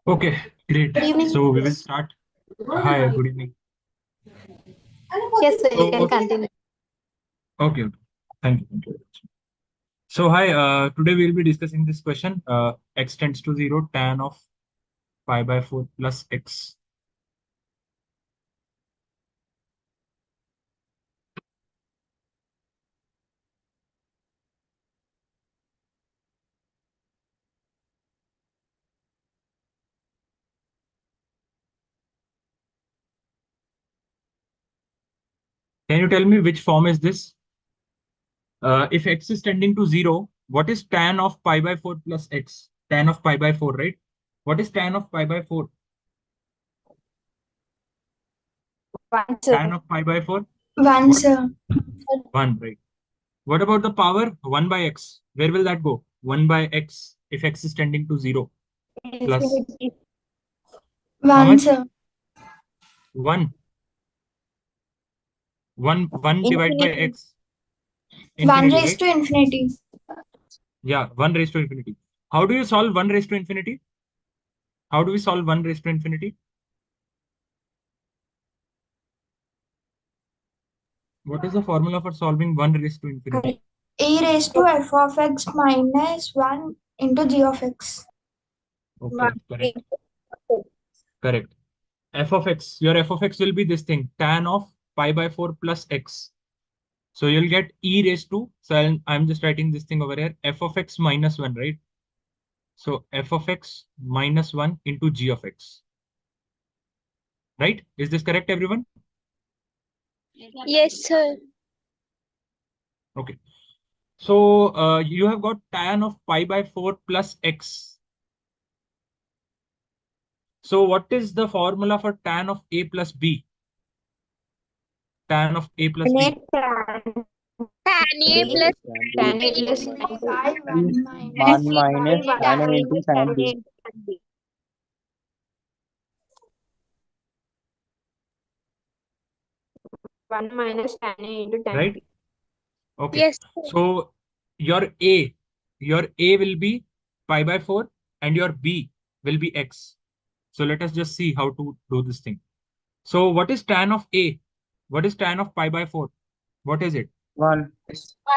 Okay, great. Good evening. So we will start. Hi, good evening. Yes, sir, you can So, continue. okay. Thank you. Thank you. So, hi, today we'll be discussing this question. X tends to 0, tan of pi by 4 plus x. Can you tell me which form is this? If x is tending to 0, what is tan of pi by 4 plus x? Tan of pi by 4, right? What is tan of pi by 4? One, sir. Tan of pi by 4? One, What? sir. 1, right? What about the power? 1 by x. Where will that go? 1 by x if x is tending to 0 plus Infinity. how One, much? sir. 1. 1 divided by Infinity. x. One Infinity, raised right? to infinity. Yeah, 1 raised to infinity. How do you solve 1 raised to infinity? How do we solve 1 raised to infinity? What is the formula for solving 1 raised to infinity? E raised to f of x minus 1 into g of x. Okay, correct. Correct. F of x, your f of x will be this thing, tan of pi by 4 plus x. So you'll get e raised to, so I'm just writing this thing over here, f of x minus 1, right? So f of x minus 1 into g of x, right? Is this correct, everyone? Yes, sir. Okay. So you have got tan of pi by 4 plus x. So what is the formula for tan of a plus b? Tan of a plus b, Net tan Tan A A. plus Tan A B plus by 1 is minus 1 A by minus 1 tan A into minus sin tan B. A. 1 minus tan A into tan right? B. Okay. Yes, sir. So your a, your a will be pi by 4 and your b will be x. So let us just see how to do this thing. So what is tan of a? What is tan of pi by 4? What is it? 1.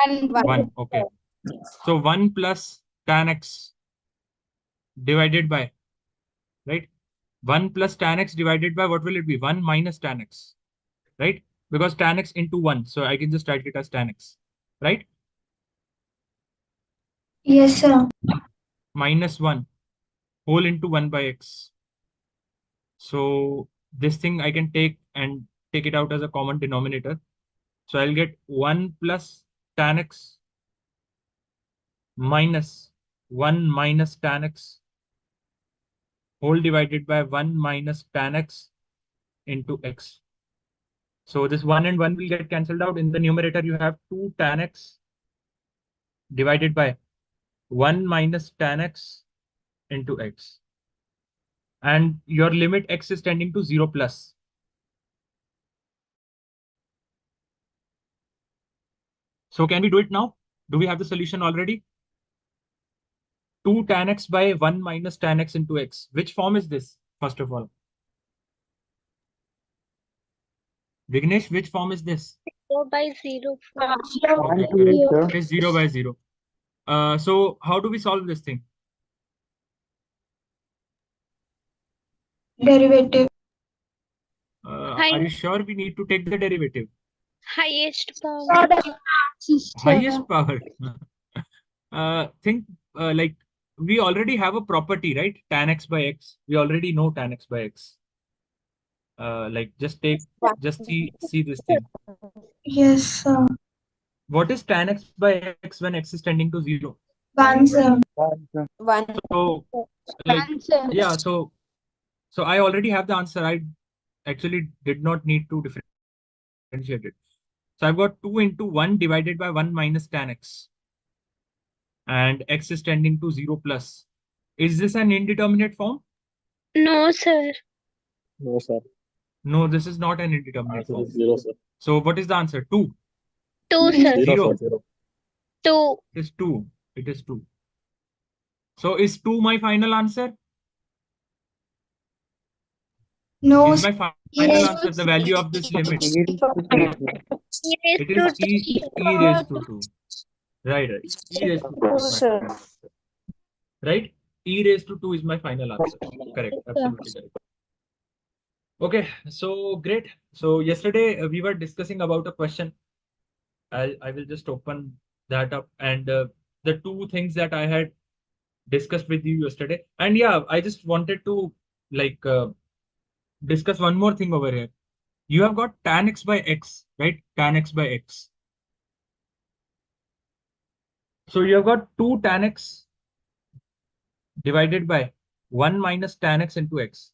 1. 1. Okay. So 1 plus tan x divided by, right? 1 plus tan x divided by what will it be? 1 minus tan x, right? Because tan x into 1. So I can just write it as tan x, right? Yes, sir. Minus 1 whole into 1 by x. So this thing I can take and take it out as a common denominator. So I'll get 1 plus tan x minus 1 minus tan x whole divided by 1 minus tan x into x. So this 1 and 1 will get cancelled out. In the numerator, you have 2 tan x divided by 1 minus tan x into x. And your limit x is tending to 0 plus. So can we do it now? Do we have the solution already? 2 tan x by 1 minus tan x into x. Which form is this, first of all? Vignesh, which form is this? 0 by 0 form. 1 Okay, to 8, correct. sir. It is 0 by 0. So how do we solve this thing? Derivative. Are High, you sure we need to take the derivative? highest power. Highest power. Think like we already have a property, right? Tan x by x. We already know tan x by x. Like just see this thing. Yes, sir. What is tan x by x when x is tending to 0? 1, sir. 1, sir. 1. So like yeah, so I already have the answer. I actually did not need to differentiate it. So I've got 2 into 1 divided by 1 minus tan x. And x is tending to 0 plus. Is this an indeterminate form? No, sir. No, sir. No, this is not an indeterminate Answer form. is 0, sir. So what is the answer? 2. 2, sir. 0, 0. sir. 0. 2. It is 2. It is 2. So is 2 my final answer? No, Is my final yes. answer the value of this limit? E raised It is to e raised to 2. Right, right. E raised to 2 is my sir. final answer. Right? E raised to 2 is my final answer. Correct. Absolutely correct. Okay, so great. So yesterday we were discussing about a question. I will just open that up, and the two things that I had discussed with you yesterday. And yeah, I just wanted to like discuss one more thing over here. You have got tan x by x, right? Tan x by x. So you have got 2 tan x divided by 1 minus tan x into x.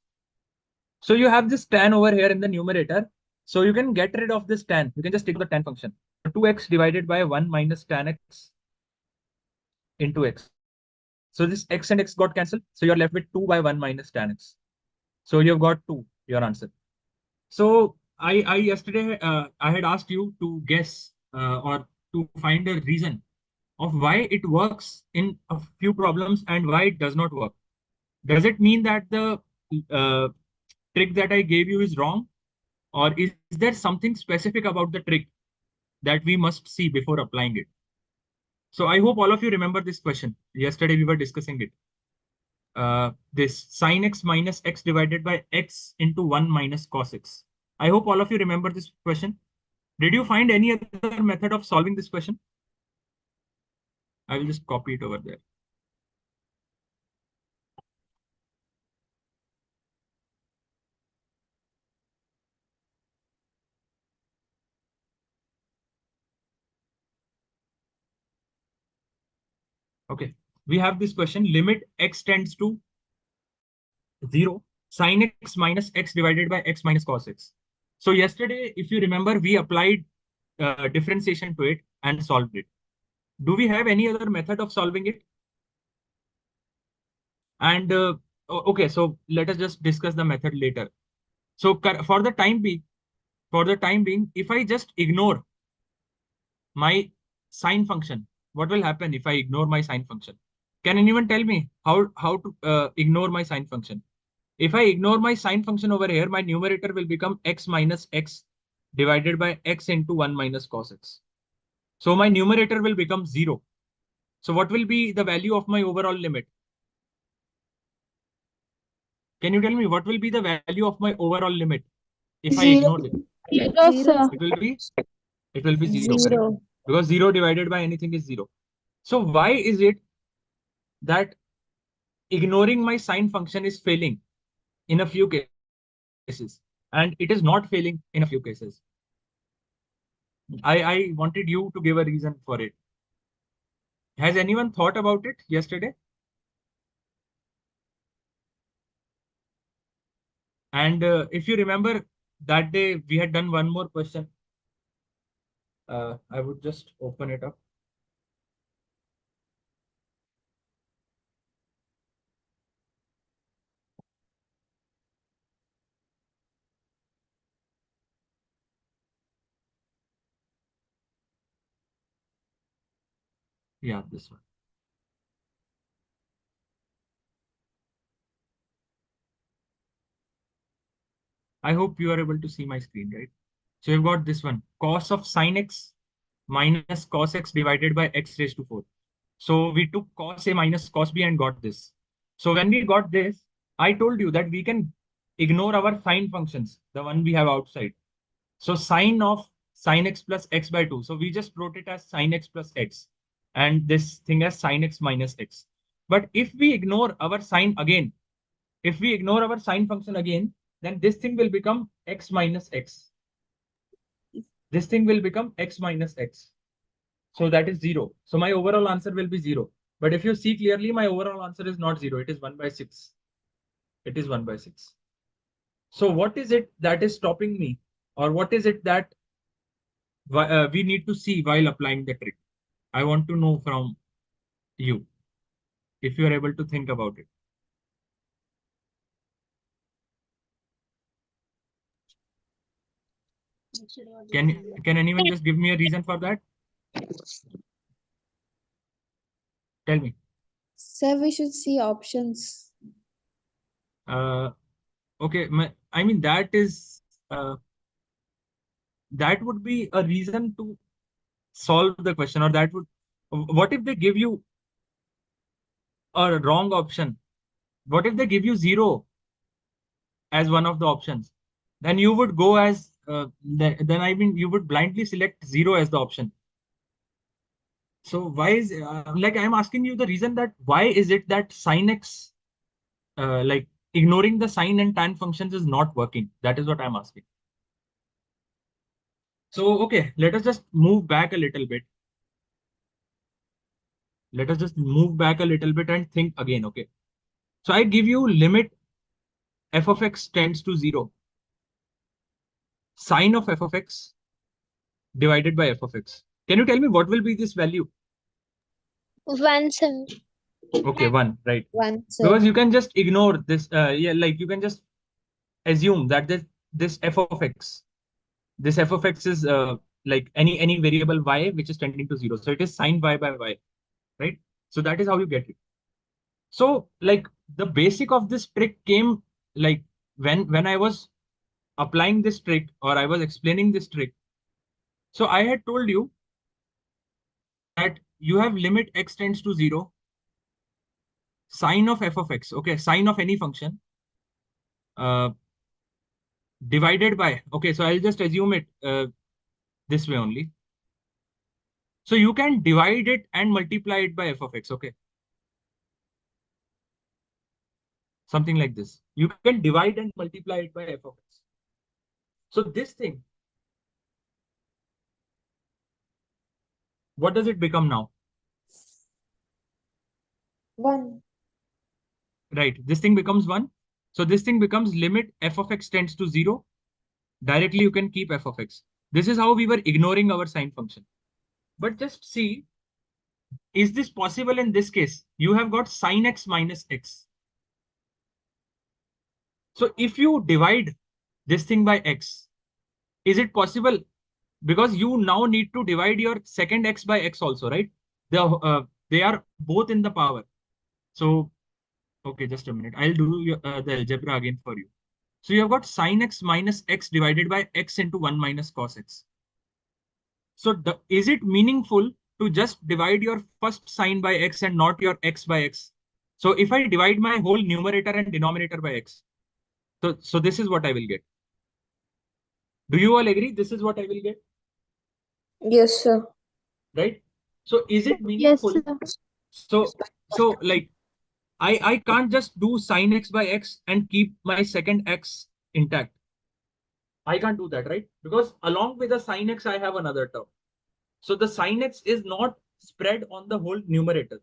So you have this tan over here in the numerator. So you can get rid of this tan. You can just take the tan function. 2x divided by 1 minus tan x into x. So this x and x got cancelled. So you're left with 2 by 1 minus tan x. So you've got 2, your answer. So I yesterday I had asked you to guess or to find a reason of why it works in a few problems and why it does not work. Does it mean that the uh, trick that I gave you is wrong, or is there something specific about the trick that we must see before applying it? So I hope all of you remember this question. Yesterday we were discussing it. This sin x minus x divided by x into 1 minus cos x. I hope all of you remember this question. Did you find any other method of solving this question? I will just copy it over there. Okay. We have this question, limit x tends to 0, sin x minus x divided by x minus cos x. So yesterday, if you remember, we applied differentiation to it and solved it. Do we have any other method of solving it? And okay, so let us just discuss the method later. So for the time being, if I just ignore my sine function, what will happen if I ignore my sine function? Can anyone tell me how to ignore my sine function? If I ignore my sine function over here, my numerator will become x minus x divided by x into 1 minus cos x. So my numerator will become 0. So what will be the value of my overall limit? Can you tell me what will be the value of my overall limit if I Zero. ignore it? Zero, sir. It will be 0, correct? Because 0 divided by anything is 0. So why is it that ignoring my sine function is failing in a few cases and it is not failing in a few cases? I wanted you to give a reason for it. Has anyone thought about it yesterday? And if you remember, that day we had done one more question. I would just open it up. Yeah, this one. I hope you are able to see my screen, right? So you've got this one, cos of sin x minus cos x divided by x raised to 4. So we took cos A minus cos B and got this. So when we got this, I told you that we can ignore our sine functions, the one we have outside. So sine of sin x plus x by 2. So we just wrote it as sin x plus x and this thing as sin x minus x. But if we ignore our sine again, if we ignore our sine function again, then this thing will become x minus x. This thing will become x minus x. So that is 0. So my overall answer will be 0. But if you see clearly, my overall answer is not 0. It is 1 by 6. It is 1 by 6. So what is it that is stopping me? Or what is it that we need to see while applying the trick? I want to know from you, if you are able to think about it. Can anyone just give me a reason for that? Tell me. Sir, we should see options. Uh, Okay, I mean that would be a reason to solve the question, or that would, what if they give you a wrong option? What if they give you 0 as one of the options? Then you would go as then I mean you would blindly select 0 as the option. So why is like I'm asking you the reason, that why is it that sin x, like ignoring the sine and tan functions is not working? That is what I'm asking. So okay, let us just move back a little bit. Let us just move back a little bit and think again. Okay, so I give you limit f of x tends to 0, sine of f of x divided by f of x. Can you tell me what will be this value? 1, sir. Okay, 1, right? 1, sir. Because you can just ignore this. Yeah, like you can just assume that this f of x, this f of x is like any variable y which is tending to 0. So it is sine y by y, right? So that is how you get it. So like the basic of this trick came like when I was applying this trick, or I was explaining this trick. So I had told you that you have limit x tends to 0, sine of f of x, okay, sine of any function, uh, divided by, okay, so I'll just assume it this way only. So you can divide it and multiply it by f of x, okay? Something like this. You can divide and multiply it by f of x. So this thing, what does it become now? 1. Right, this thing becomes 1. So this thing becomes limit f of x tends to 0. Directly you can keep f of x. This is how we were ignoring our sine function. But just see, is this possible in this case? You have got sine x minus x. So if you divide this thing by x, is it possible? Because you now need to divide your second x by x also, right? They are both in the power. So, okay, just a minute. I'll do the algebra again for you. So you have got sine x minus x divided by x into 1 minus cos x. So is it meaningful to just divide your first sine by x and not your x by x? So if I divide my whole numerator and denominator by x, so this is what I will get. Do you all agree? This is what I will get, Yes, sir. right? So is it Yes, meaningful? sir. So like I can't just do sine x by x and keep my second x intact. I can't do that, right? Because along with the sine x, I have another term. So the sine x is not spread on the whole numerator.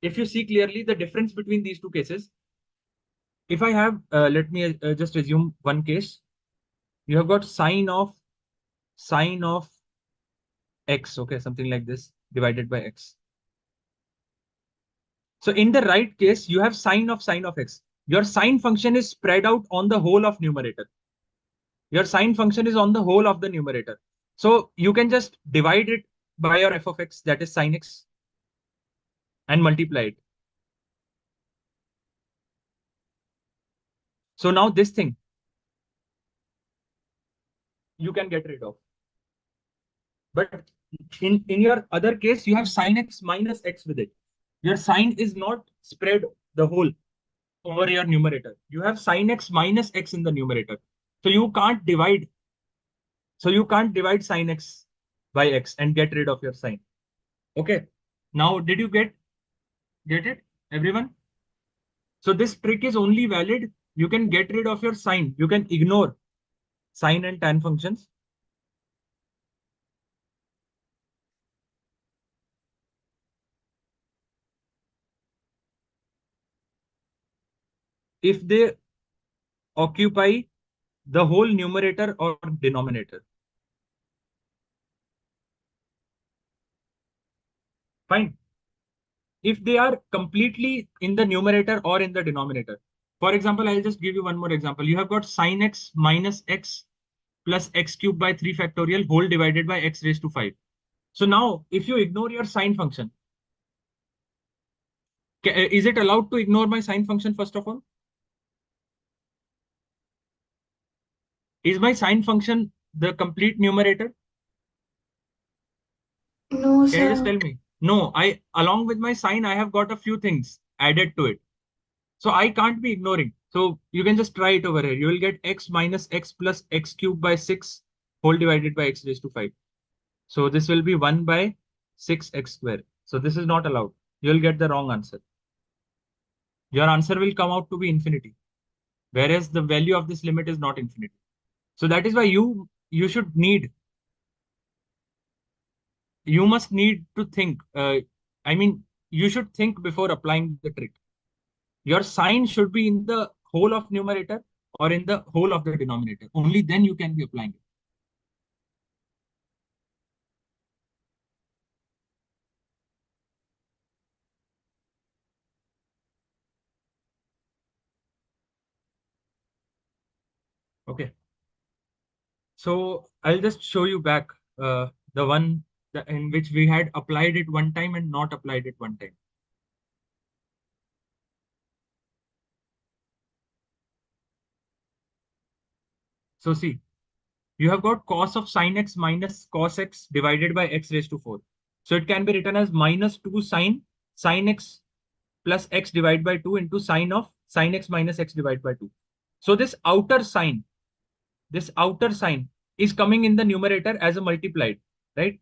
If you see clearly the difference between these two cases, if I have, let me just assume one case. You have got sine of x, okay, something like this, divided by x. So in the right case, you have sine of x. Your sine function is spread out on the whole of numerator. Your sine function is on the whole of the numerator. So you can just divide it by your f of x, that is sine x, and multiply it. So now this thing you can get rid of. But in your other case, you have sine x minus x with it. Your sine is not spread the whole over your numerator. You have sine x minus x in the numerator. So you can't divide. So you can't divide sine x by x and get rid of your sine. Okay. Now, did you get it, everyone? So this trick is only valid. You can get rid of your sine. You can ignore sine and tan functions if they occupy the whole numerator or denominator. Fine. If they are completely in the numerator or in the denominator. For example, I'll just give you one more example. You have got sine x minus x plus x cubed by 3 factorial whole divided by x raised to 5. So now, if you ignore your sine function, is it allowed to ignore my sine function first of all? Is my sine function the complete numerator? No, Can you just sir. tell me? No, along with my sine, I have got a few things added to it. So I can't be ignoring. So you can just try it over here. You will get x minus x plus x cubed by 6 whole divided by x raised to 5. So this will be 1 by 6x square. So this is not allowed. You will get the wrong answer. Your answer will come out to be infinity, whereas the value of this limit is not infinity. So that is why you should need you must need to think. I mean, you should think before applying the trick. Your sign should be in the whole of numerator or in the whole of the denominator. Only then you can be applying it. Okay. So I'll just show you back the one in which we had applied it one time and not applied it one time. So see, you have got cos of sine x minus cos x divided by x raised to 4. So it can be written as minus 2 sine x plus x divided by 2 into sine of sine x minus x divided by 2. So this outer sign is coming in the numerator as a multiplied, right?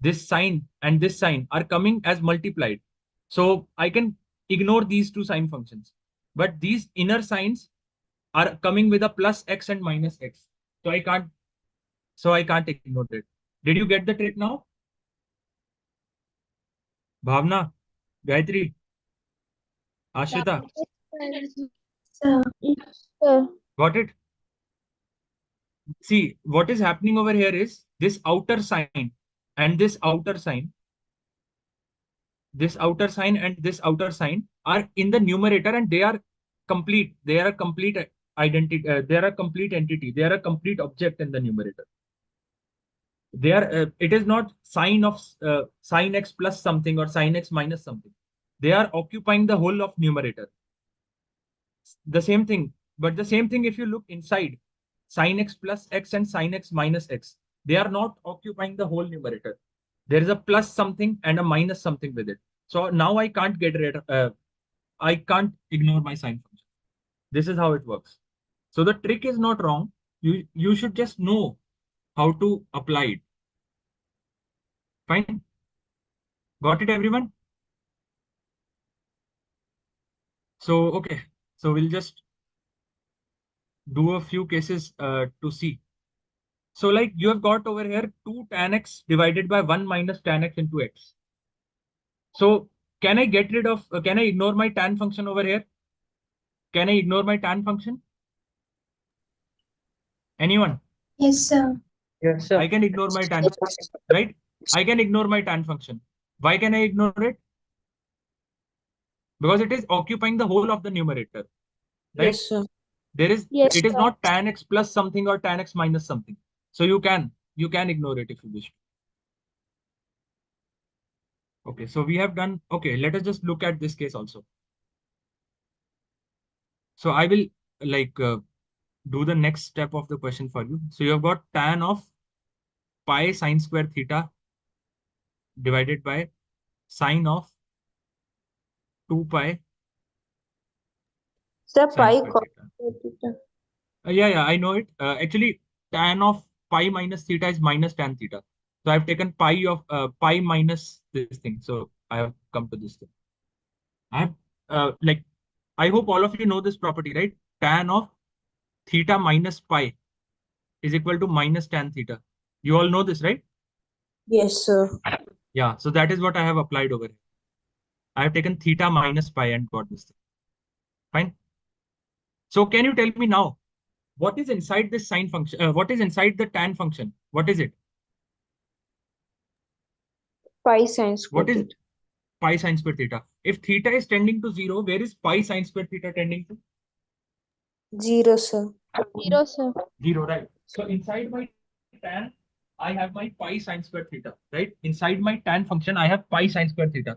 This sign and this sign are coming as multiplied. So I can ignore these two sign functions. But these inner signs are coming with a plus x and minus x. So I can't ignore it. Did you get the trick now? Bhavna, Gayatri, Ashita, Sir. Sir. got it? See, what is happening over here is this outer sign and this outer sign are in the numerator and they are complete. They are a complete identity. They are a complete entity. They are a complete object in the numerator. They are. It is not sine of sine x plus something or sine x minus something. They are occupying the whole of numerator. The same thing, but the same thing if you look inside sine x plus x and sine x minus x, they are not occupying the whole numerator. There is a plus something and a minus something with it. So now I can't get rid I can't ignore my sine function. This is how it works. So the trick is not wrong. You should just know how to apply it. Fine. Got it, everyone? So okay. So we'll just do a few cases to see. So like you have got over here 2 tan x divided by 1 minus tan x into x. So can I get rid of, can I ignore my tan function over here? Can I ignore my tan function? Anyone? Yes, sir. Yes, sir. I can ignore my tan, right? I can ignore my tan function. Why can I ignore it? Because it is occupying the whole of the numerator, right? Yes, sir. Yes, It is sir. not tan x plus something or tan x minus something. So you can ignore it if you wish. Okay, so we have done, okay, let us just look at this case also. So I will like do the next step of the question for you. So you have got tan of pi sine square theta divided by sine of 2 pi Sir, sine pi square cos theta. theta. Yeah, I know it. Actually, tan of pi minus theta is minus tan theta. So I've taken pi of pi minus this thing. So I have come to this thing. I have like I hope all of you know this property, right? Tan of theta minus pi is equal to minus tan theta. You all know this, right? Yes, sir. Yeah. So that is what I have applied over here. I have taken theta minus pi and got this thing. Fine. So can you tell me now what is inside this sine function? What is inside the tan function? What is it? Pi sine square What is theta. pi sine square theta? If theta is tending to 0, where is pi sine square theta tending to? 0, sir. 0, sir. 0, right? So inside my tan, I have my pi sine square theta, right? Inside my tan function, I have pi sine square theta.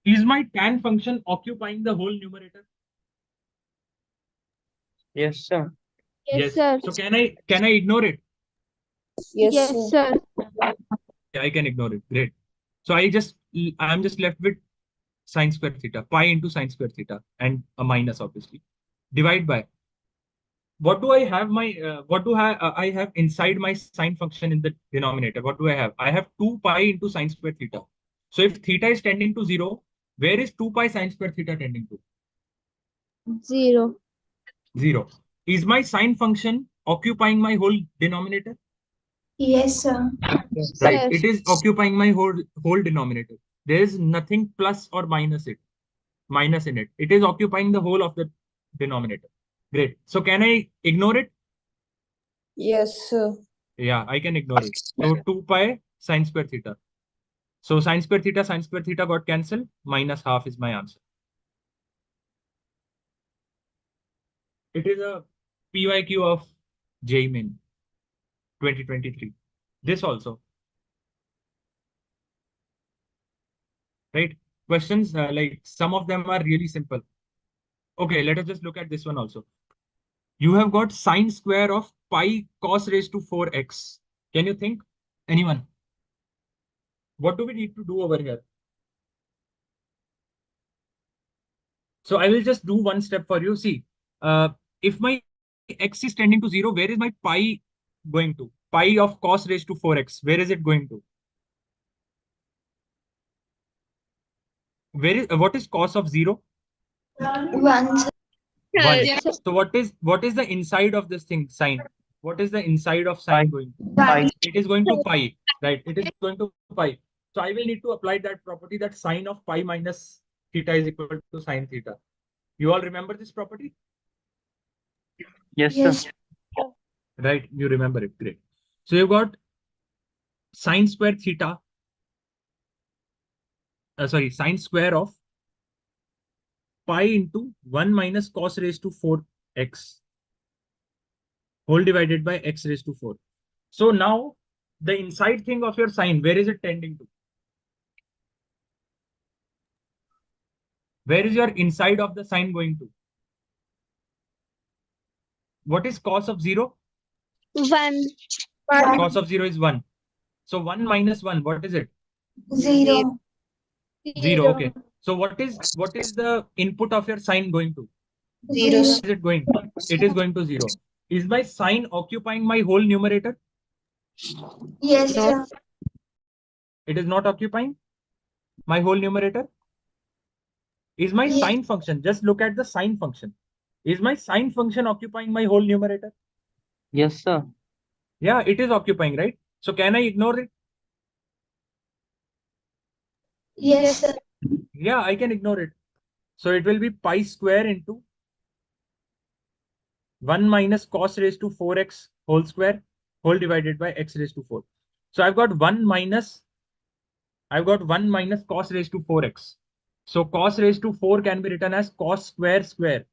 Is my tan function occupying the whole numerator? Yes, sir. Yes, Yes. sir. So can I ignore it? Yes, Yes, sir. sir. Okay, I can ignore it. Great. So I'm just left with sine square theta, pi into sine square theta, and a minus obviously. Divide by I have inside my sine function in the denominator? What do I have? I have 2 pi into sine square theta. So if theta is tending to 0, where is 2 pi sine square theta tending to? 0. 0. Is my sine function occupying my whole denominator? Yes, sir. Yes, Right. sir. It is occupying my whole denominator. There is nothing plus or minus in it. It is occupying the whole of the denominator. Great. So can I ignore it? Yes, sir. Yeah, I can ignore it. So 2 pi sine square theta. So sine square theta got cancelled. Minus half is my answer. It is a PYQ of JEE Main 2023. This also, right? Questions like some of them are really simple. Okay, let us just look at this one also. You have got sine square of pi cos raised to 4x. Can you think? Anyone? What do we need to do over here? So I will just do one step for you. See, if my x is tending to 0, where is my pi going to? Pi of cos raised to 4x. Where is it going to? What is cos of 0? 1, sir. 1. Sir. So what is the inside of this thing? Sine. What is the inside of sine going to? 1. It is going to pi, right? It is going to pi. So I will need to apply that property that sine of pi minus theta is equal to sine theta. You all remember this property? Yes, sir. Yes. Right? You remember it. Great. So you've got sine square theta, sine square of pi into 1 minus cos raised to 4x whole divided by x raised to 4. So now the inside thing of your sine, where is it tending to? Where is your inside of the sine going to? What is cos of 0? 1. Cos of 0 is 1. So 1 minus 1, what is it? 0. 0. 0. Okay. So what is the input of your sine going to? 0. Is it going? It is going to 0. Is my sine occupying my whole numerator? Yes, sir. It is not occupying my whole numerator. Is my Yes. sine function, just look at the sine function. Is my sine function occupying my whole numerator? Yes, sir. Yeah, it is occupying, right? So can I ignore it? Yes, sir. Yeah, I can ignore it. So it will be pi square into 1 minus cos raised to 4x whole square whole divided by x raised to 4. So I've got 1 minus cos raised to 4x. So cos raised to 4 can be written as cos square square,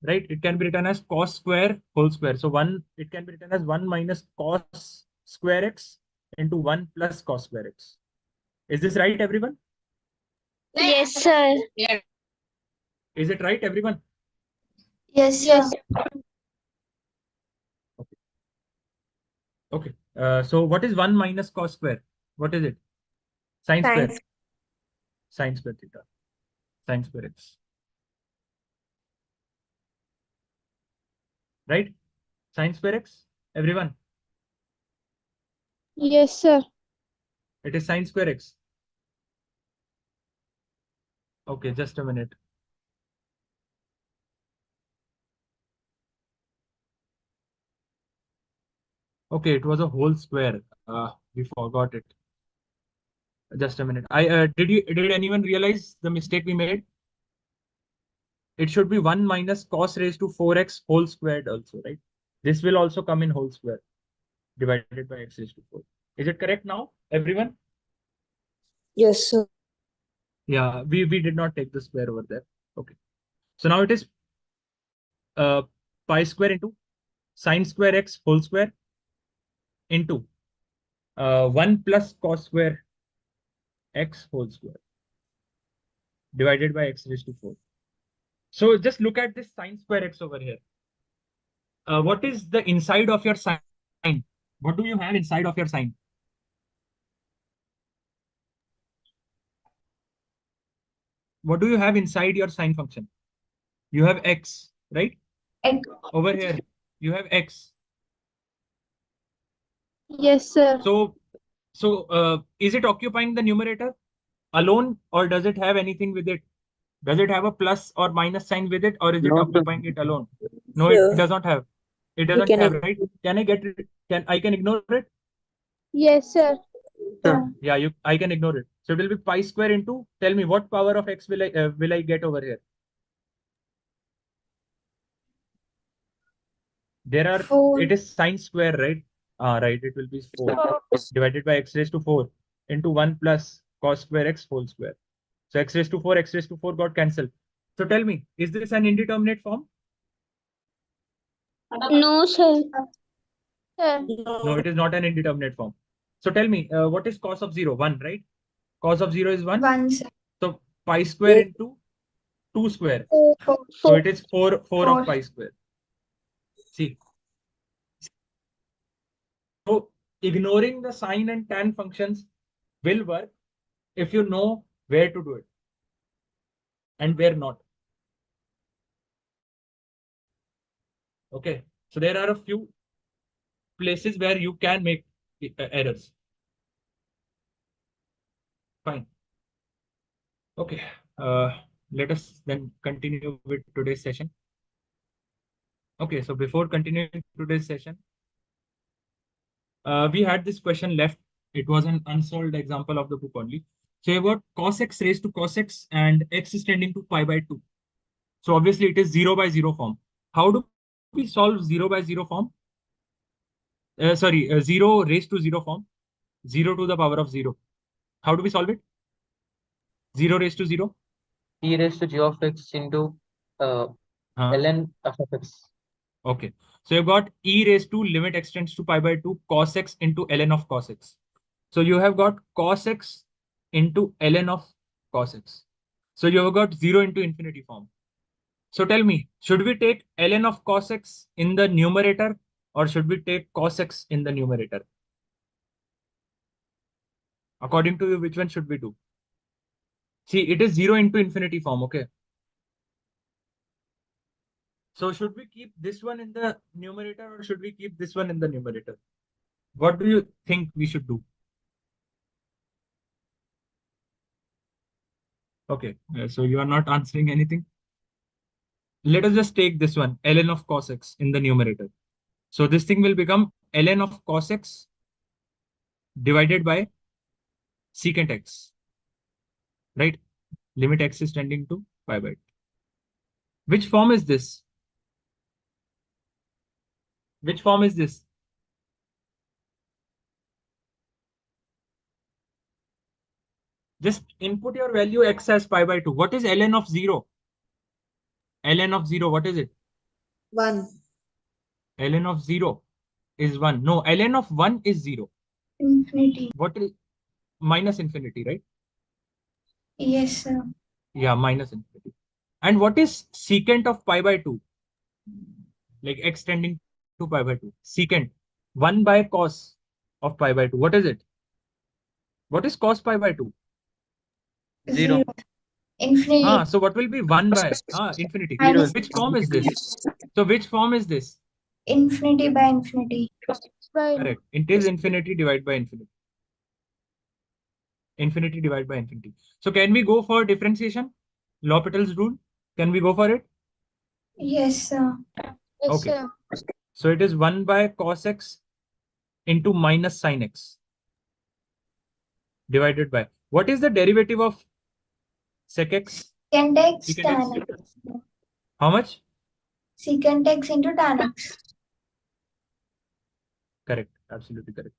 right? It can be written as cos square whole square. So it can be written as 1 minus cos square x into 1 plus cos square x. Is this right, everyone? Yes, sir. Is it right, everyone? Yes, sir. Yes. Okay. Okay. So what is 1 minus cos square? What is it? Sine square. Science. Sine square theta. Sine square x. Right? Sine square x, everyone. Yes, sir. It is sine square x. Okay, just a minute. Okay, it was a whole square. We forgot it. Just a minute. Did anyone realize the mistake we made? It should be 1 minus cos raised to 4x whole squared also, right? This will also come in whole square divided by x raised to 4. Is it correct now, everyone? Yes, sir. Yeah, we did not take the square over there. Okay. So now it is uh, pi square into sine square x whole square into 1 plus cos square x whole square divided by x raised to 4. So just look at this sine square x over here. what is the inside of your sign? What do you have inside of your sign? What do you have inside your sign function? You have x, right? X. Over here, you have x. Yes, sir. So, is it occupying the numerator alone, or does it have anything with it? Does it have a plus or minus sign with it, or is it No, sir. occupying it alone? No, it Sure. does not have. It We doesn't can have, right? Can I get it? Can I can ignore it? Yes, sir. Sir. Yeah, I can ignore it. So it will be pi square into. Tell me what power of x will I get over here? There are. 4. It is sine square, right? Right. It will be 4 divided by x raised to 4 into 1 plus cos square x whole square. So x raised to 4, x raised to 4 got cancelled. So tell me, is this an indeterminate form? No, sir. Sir. No, it is not an indeterminate form. So tell me, what is cos of 0? 1, right? Cos of 0 is 1. 1, sir. So pi square into 2 square. 4. So it is 4 of 4. pi square. See. So ignoring the sine and tan functions will work if you know where to do it and where not. Okay. So there are a few places where you can make errors. Fine. Okay. Let us then continue with today's session. Okay, so before continuing today's session, we had this question left. It was an unsolved example of the book only. So you got cos x raised to cos x and x is tending to pi by 2. So obviously it is 0 by 0 form. How do we solve 0 by 0 form? 0 raised to 0 form, 0 to the power of 0. How do we solve it? 0 raised to 0? E raised to g of x into uh, Huh? ln f of x. Okay. So you've got e raised to limit x tends to pi by 2 cos x into ln of cos x. So you have got cos x into ln of cos x. So you have got 0 into infinity form. So tell me, should we take ln of cos x in the numerator or should we take cos x in the numerator? According to you, which one should we do? See, it is 0 into infinity form, okay? So should we keep this one in the numerator or should we keep this one in the numerator? What do you think we should do? Okay, so you are not answering anything. Let us just take this one, ln of cos x in the numerator. So this thing will become ln of cos x divided by secant x, right? Limit x is tending to pi by 2. Which form is this? Which form is this? Just input your value x as pi by 2. What is ln of 0? ln of 0, what is it? 1. ln of 0 is 1. No, ln of 1 is 0. Infinity. What is minus infinity, right? Yes, sir. Yeah, minus infinity. And what is secant of pi by 2? Like x tending to pi by 2. Secant 1 by cos of pi by 2. What is it? What is cos pi by 2? 0. 0. Infinity. So what will be 1 by infinity? Minus Which form is this? So which form is this? infinity by infinity. By Correct. It is infinity divided by infinity. Infinity divided by infinity. So can we go for differentiation? L'Hopital's rule? Can we go for it? Yes, sir. yes, Okay. sir. So it is 1 by cos x into minus sin x divided by. What is the derivative of sec x? Secant x Secant tan x. x. How much? Secant x into tan x. Correct. Absolutely correct.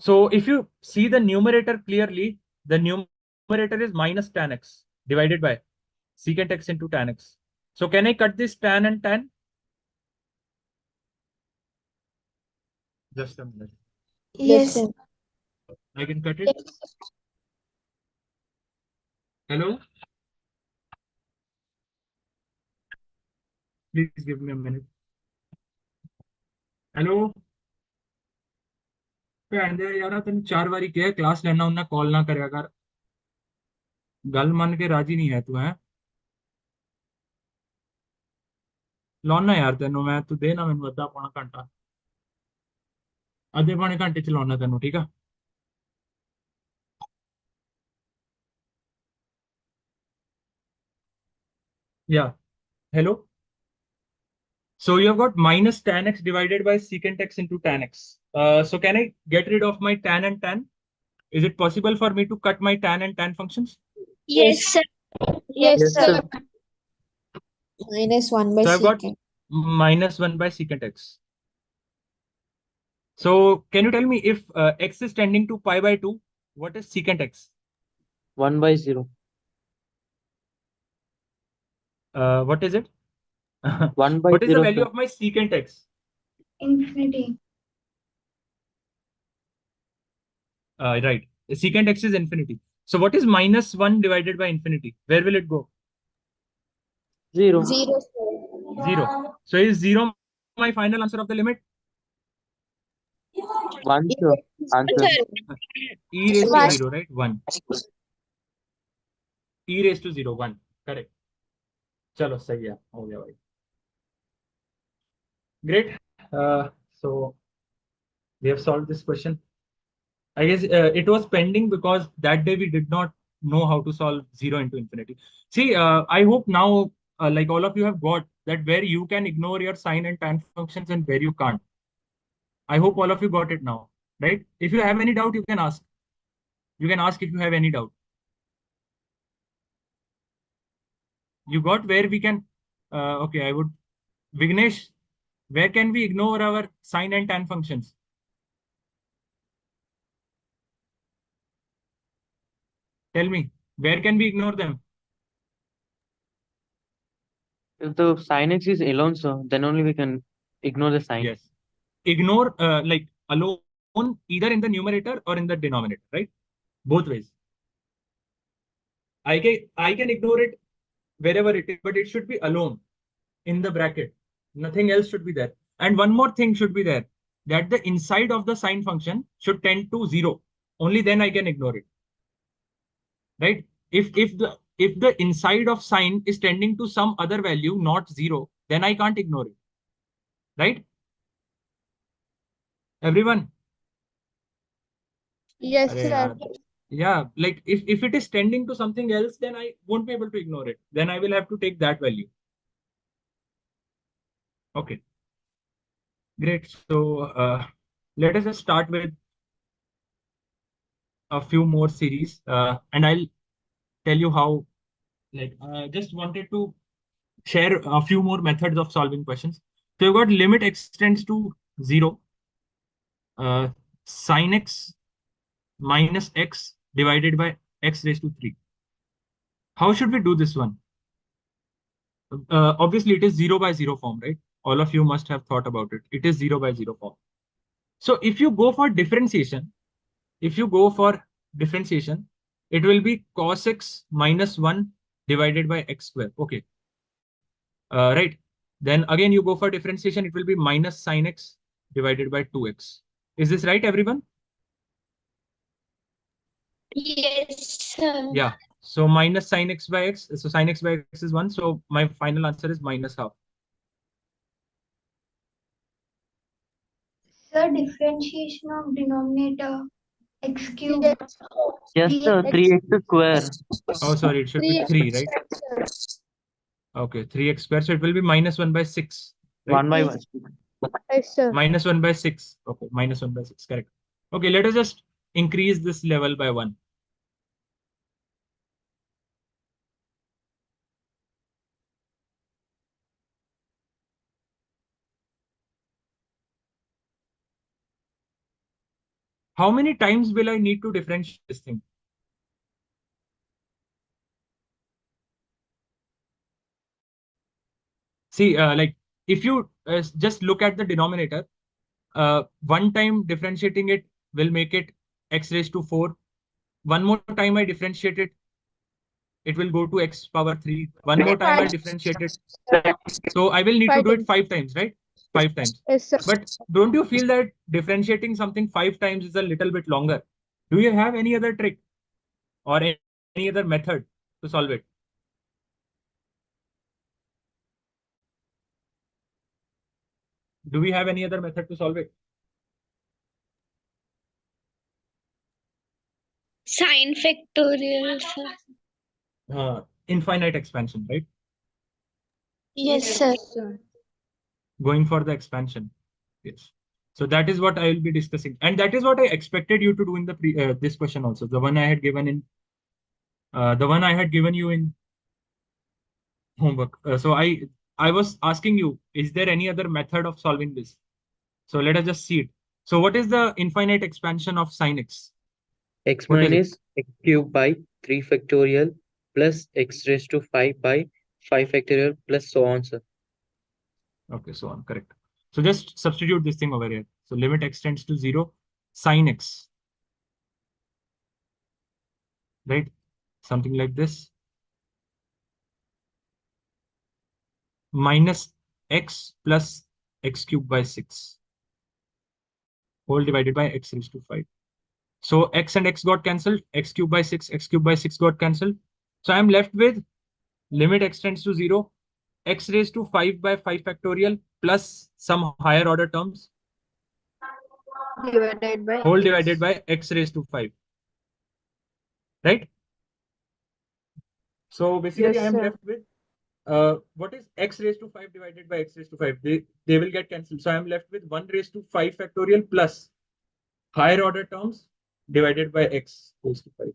So if you see the numerator clearly, the numerator is minus tan x divided by secant x into tan x. So can I cut this tan and tan? Just a minute. Yes. Listen. I can cut it. Hello? Please give me a minute. Hello ਭੈਣ ਦੇ ਯਾਰਾ ਤੈਨੂੰ 4 ਵਾਰੀ ਕਿਹਾ class ਲੈਣਾ ਉਹਨਾਂ ਕਾਲ ਨਾ ਕਰਿਆ ਕਰ ਗੱਲ ਮੰਨ ਕੇ ਰਾਜੀ ਨਹੀਂ ਹੈ ਤੂੰ ਹੈ ਲਾਉਣਾ ਯਾਰ ਤੈਨੂੰ ਮੈਂ ਤੂੰ ਦੇ ਨਾ ਮੈਨੂੰ ਅੱਧਾ ਪੌਣਾ ਘੰਟਾ ਅੱਧੇ ਪੌਣੇ ਘੰਟੇ ਚ ਲਾਉਣਾ ਤੈਨੂੰ ਠੀਕ ਆ Yeah. Hello. So you have got minus tan x divided by secant x into tan x. So can I get rid of my tan and tan? Is it possible for me to cut my tan and tan functions? Yes, sir. Yes, Yes, sir. sir. Minus 1 by So I've got secant. minus 1 by secant x. So can you tell me if x is tending to pi by 2, what is secant x? 1 by 0. What is it? 1 by What is the 0, value sir. of my secant x? Infinity. Right. Secant x is infinity. So what is minus 1 divided by infinity? Where will it go? 0. 0, sir. 0. So is 0 my final answer of the limit? 1, sir. Answer. E raised to One. 0, right? 1. E raised to 0, 1. Correct. चलो सही है हो गया भाई great so we have solved this question I guess it was pending because that day we did not know how to solve 0 into infinity see I hope now like all of you have got that where you can ignore your sine and tan functions and where you can't I hope all of you got it now right if you have any doubt you can ask if you have any doubt you got where we can okay I would Vignesh where can we ignore our sine and tan functions tell me where can we ignore them If the sin x is alone, sir, then only we can ignore the sign. yes ignore like alone either in the numerator or in the denominator right both ways I can ignore it wherever it is but it should be alone in the bracket nothing else should be there and one more thing should be there that the inside of the sine function should tend to 0 only then I can ignore it right if the inside of sine is tending to some other value not 0 then I can't ignore it right everyone Yes, Arey sir. yaar. Yeah like if it is tending to something else then I won't be able to ignore it then I will have to take that value okay great so let us just start with a few more series and I'll tell you how like just wanted to share a few more methods of solving questions so you've got limit x tends to 0 uh, sin x minus x divided by x raised to 3 how should we do this one obviously it is 0 by 0 form right all of you must have thought about it it is 0 by 0 form so if you go for differentiation it will be cos x minus 1 divided by x square okay right then again you go for differentiation it will be minus sin x divided by 2x is this right everyone Yes, sir. yeah so minus sin x by x so sin x by x is 1 so my final answer is minus half Sir, differentiation of denominator x cube. Yes. Yes, sir. 3x square. oh sorry it should be 3 right Sir. okay 3x square so it will be minus 1 by 6 right 1 by Yes. 1. Yes, sir. minus 1 by 6 okay minus 1 by 6 correct okay let us just increase this level by 1 how many times will I need to differentiate this thing see like if you just look at the denominator one time differentiating it will make it x raised to 4 one more time I differentiate it it will go to x power 3 one more time I differentiate it so I will need to Five do it times. 5 times right 5 times. Yes, sir. But don't you feel that differentiating something 5 times is a little bit longer? Do you have any other trick or any other method to solve it? Do we have any other method to solve it? Sine factorial, sir. Infinite expansion, right? Yes, sir. Going for the expansion. Yes. So that is what I will be discussing, and that is what I expected you to do in the this question also. The one I had given in the one I had given you in homework. So I was asking you, is there any other method of solving this? So let us just see it. So what is the infinite expansion of sin x? X What is it? minus x cube by 3 factorial plus x raised to 5 by 5 factorial plus so on, sir. Okay, so on, correct. So just substitute this thing over here. So limit x tends to 0, sin x, right? Something like this. Minus x plus x cubed by 6 whole divided by x raised to 5. So x and x got cancelled, x cubed by 6, x cubed by 6 got cancelled. So I'm left with limit x tends to 0, x raised to 5 by 5 factorial plus some higher order terms Divided by whole divided by x raised to 5, right? So basically Yes, I am sir. left with what is x raised to 5 divided by x raised to 5? They will get cancelled. So I'm left with 1 raised to 5 factorial plus higher order terms divided by x raised to 5.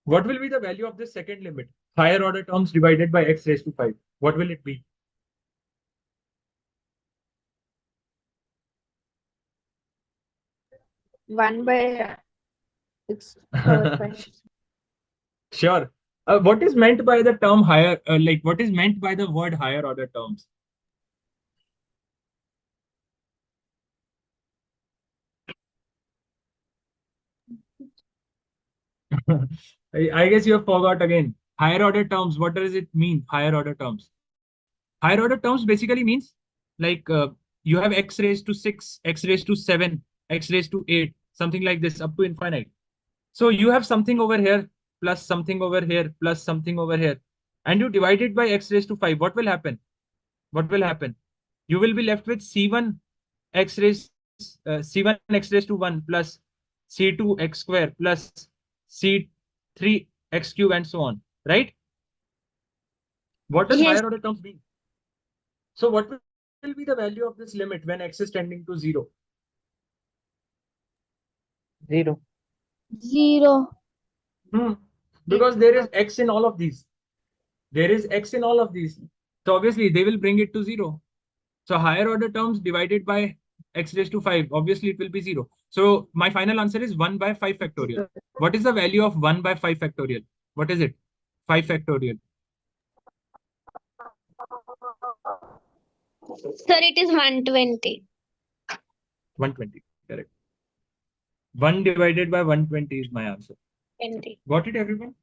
What will be the value of this second limit? Higher order terms divided by x raised to 5. What will it be? One by x power 5. Sure. What is meant by the term higher? Like, what is meant by the word higher order terms? I guess you have forgot again. Higher order terms. What does it mean? Higher order terms. Higher order terms basically means like you have x raised to 6, x raised to 7, x raised to 8, something like this up to infinite. So you have something over here plus something over here plus something over here, and you divide it by x raised to 5. What will happen? What will happen? You will be left with c1 c1 x raised to 1 plus c2 x square plus c3 x cube and so on, right? What does Yes, higher order terms mean? So what will be the value of this limit when x is tending to 0? 0. 0. Hmm. Because there is x in all of these. There is x in all of these. So obviously they will bring it to 0. So higher order terms divided by x raised to 5, obviously it will be 0. So my final answer is 1 by 5 factorial. What is the value of 1 by 5 factorial? What is it? 5 factorial. sir, it is 120. 120. Correct. 1 divided by 120 is my answer. 20. Got it, everyone?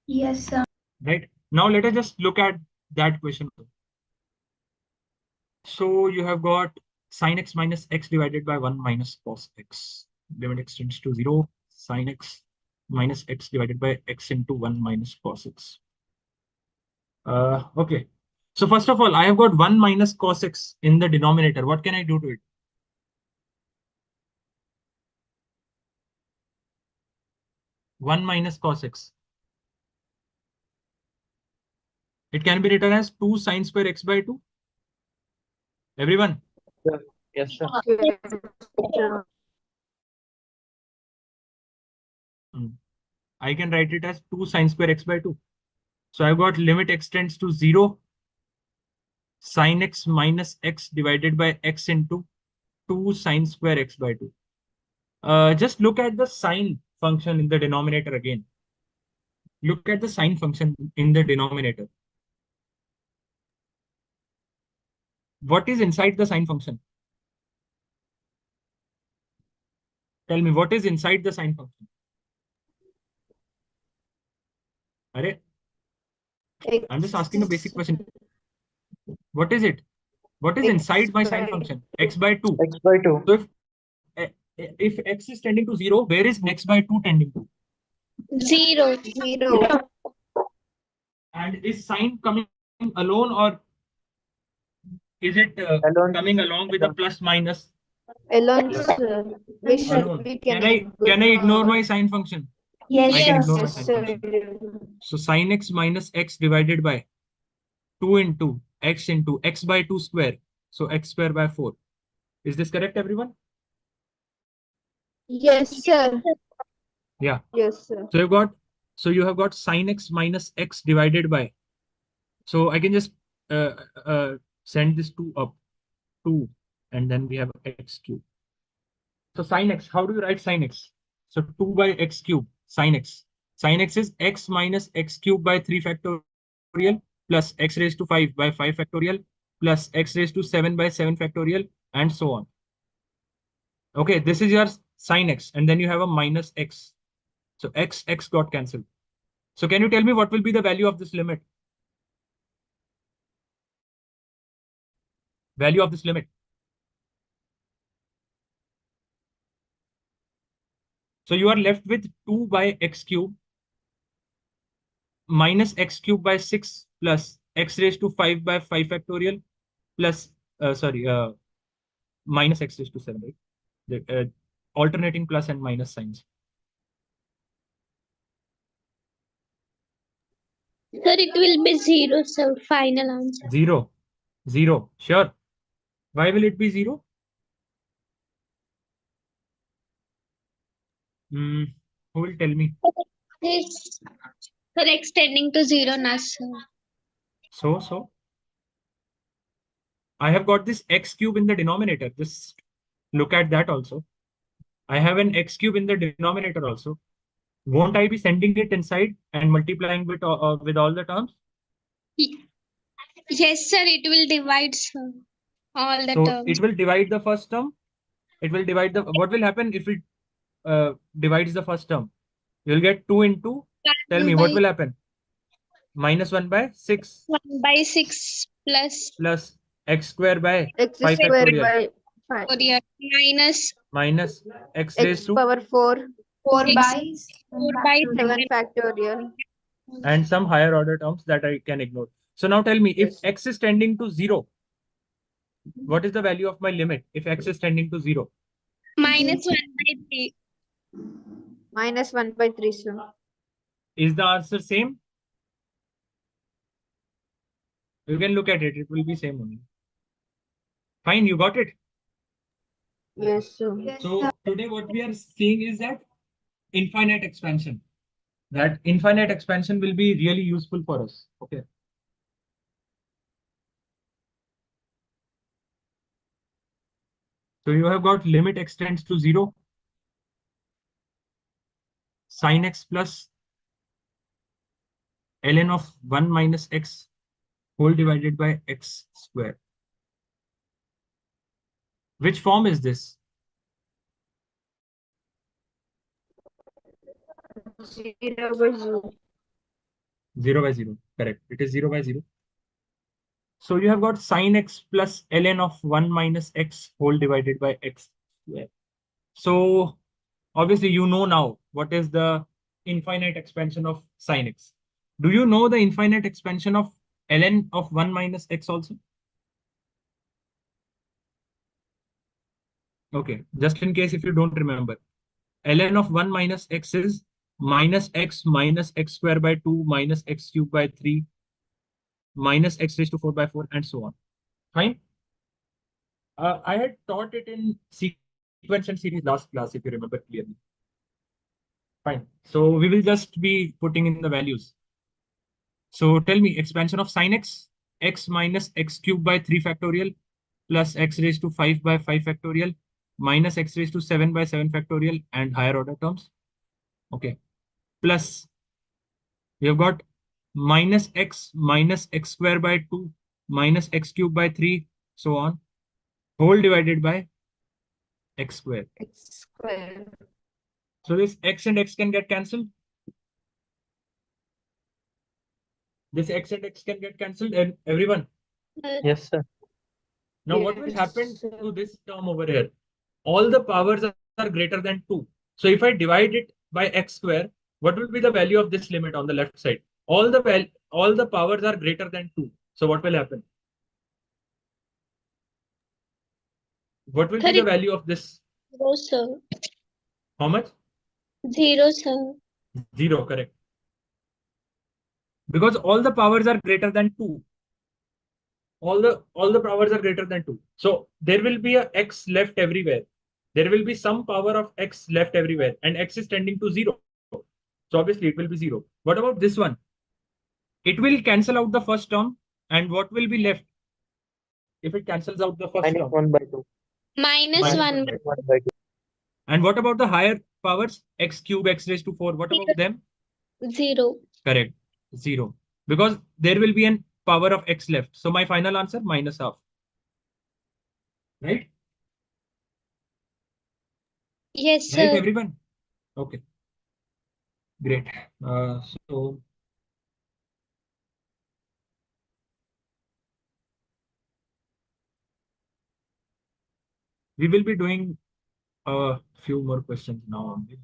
Yes, sir. Right. Now let us just look at that question. So you have got sin x minus x divided by 1 minus cos x. Limit x tends to 0. Sin x minus x divided by x into 1 minus cos x. Okay. So first of all, I have got 1 minus cos x in the denominator. What can I do to it? One minus cos x. It can be written as 2 sine square x by 2. Everyone? Sir. Yes, sir. Yes, sir. Hmm. I can write it as 2 sine square x by 2. So I've got limit x tends to 0. Sin x minus x divided by x into 2 sine square x by 2. Just look at the sine function in the denominator again. Look at the sine function in the denominator. What is inside the sine function? Tell me, what is inside the sine function? Arey, I'm just asking a basic question. What is it? What is inside my sine function? X by 2. X by 2. So if x is tending to 0, where is x by 2 tending to? 0. 0. And is sine coming alone, or is it Alone. coming along with a plus minus? Alone, sir. Alone. We Can I ignore my sine function? Yes, I can sir. ignore my Yes, sine sir. function. So sin x minus x divided by 2 into x by 2 square. So x square by 4. Is this correct, everyone? Yes, sir. Yeah. Yes, sir. So you have got sin x minus x divided by. So I can just uh, uh, send this 2 up, 2, and then we have x cube. So sin x, how do you write sin x? So 2 by x cube, sin x. Sin x is x minus x cube by 3 factorial plus x raised to 5 by 5 factorial plus x raised to 7 by 7 factorial, and so on. Okay, this is your sin x, and then you have a minus x. So x got cancelled. So can you tell me what will be the value of this limit? Value of this limit. So you are left with 2 by x cube minus x cube by 6 plus x raised to 5 by 5 factorial plus, sorry, minus x raised to 7, right? Alternating plus and minus signs. Sir, it will be 0, sir. Final answer. 0. 0. Sure. Why will it be 0? Hmm. Who will tell me? This, sir, extending to 0, na, sir. So I have got this x cube in the denominator. Just look at that also. I have an x cube in the denominator also. Won't I be sending it inside and multiplying with all the terms? Yes, sir, it will divide, sir. All the So terms. it will divide the first term. It will divide the. What will happen if it divides the first term? You'll get 2 into. Tell me what will happen. Minus 1 by 6 1 by 6 plus plus x square by X 5 square factorial by 5. minus minus x X raised to power 4. 4 X by 4 by 7 factorial. and some higher order terms that I can ignore. So now tell me, if Yes. x is tending to 0, what is the value of my limit if x is tending to 0? minus 1 by 3. Minus 1 by 3, sir. Is the answer same? You can look at it. It will be same only. Fine, you got it. Yes, sir. So today what we are seeing is that infinite expansion. That infinite expansion will be really useful for us. Okay. So you have got limit extends to 0, sin x plus ln of 1 minus x whole divided by x square. Which form is this? 0 by 0. 0 by 0. Correct. It is 0 by 0. So you have got sin x plus ln of 1 minus x whole divided by x square. So obviously you know now what is the infinite expansion of sin x. Do you know the infinite expansion of ln of 1 minus x also? Okay, just in case if you don't remember, ln of 1 minus x is minus x square by 2 minus x cube by 3 minus x raised to 4 by 4 and so on. Fine. I had taught it in sequence and series last class, if you remember clearly. Fine. So we will just be putting in the values. So tell me, expansion of sin x, x minus x cube by 3 factorial plus x raised to 5 by 5 factorial minus x raised to 7 by 7 factorial and higher order terms. Okay. Plus, we have got minus x square by 2 minus x cube by 3, so on, whole divided by x square. X square. So this x and x can get cancelled. This x and x can get cancelled, and everyone. Yes, sir. Now, what will happen to this term over here? All the powers are greater than 2. So if I divide it by x square, what will be the value of this limit on the left side? All the powers are greater than 2. So what will happen? What will be the value of this? 0, sir. How much? 0, sir. 0, correct. Because all the powers are greater than 2. All the powers are greater than 2. So there will be a x left everywhere. There will be some power of x left everywhere, and x is tending to 0. So obviously it will be 0. What about this one? It will cancel out the first term, and what will be left if it cancels out the first minus term? 1 by 2. Minus Minus 1 1 by by 2. 1 by 2. And what about the higher powers? X cube, x raised to 4. What about them? 0. Correct. 0. Because there will be an power of x left. So my final answer, minus half. Right? Yes, Right, sir. everyone? Okay. Great. So we will be doing a few more questions now only.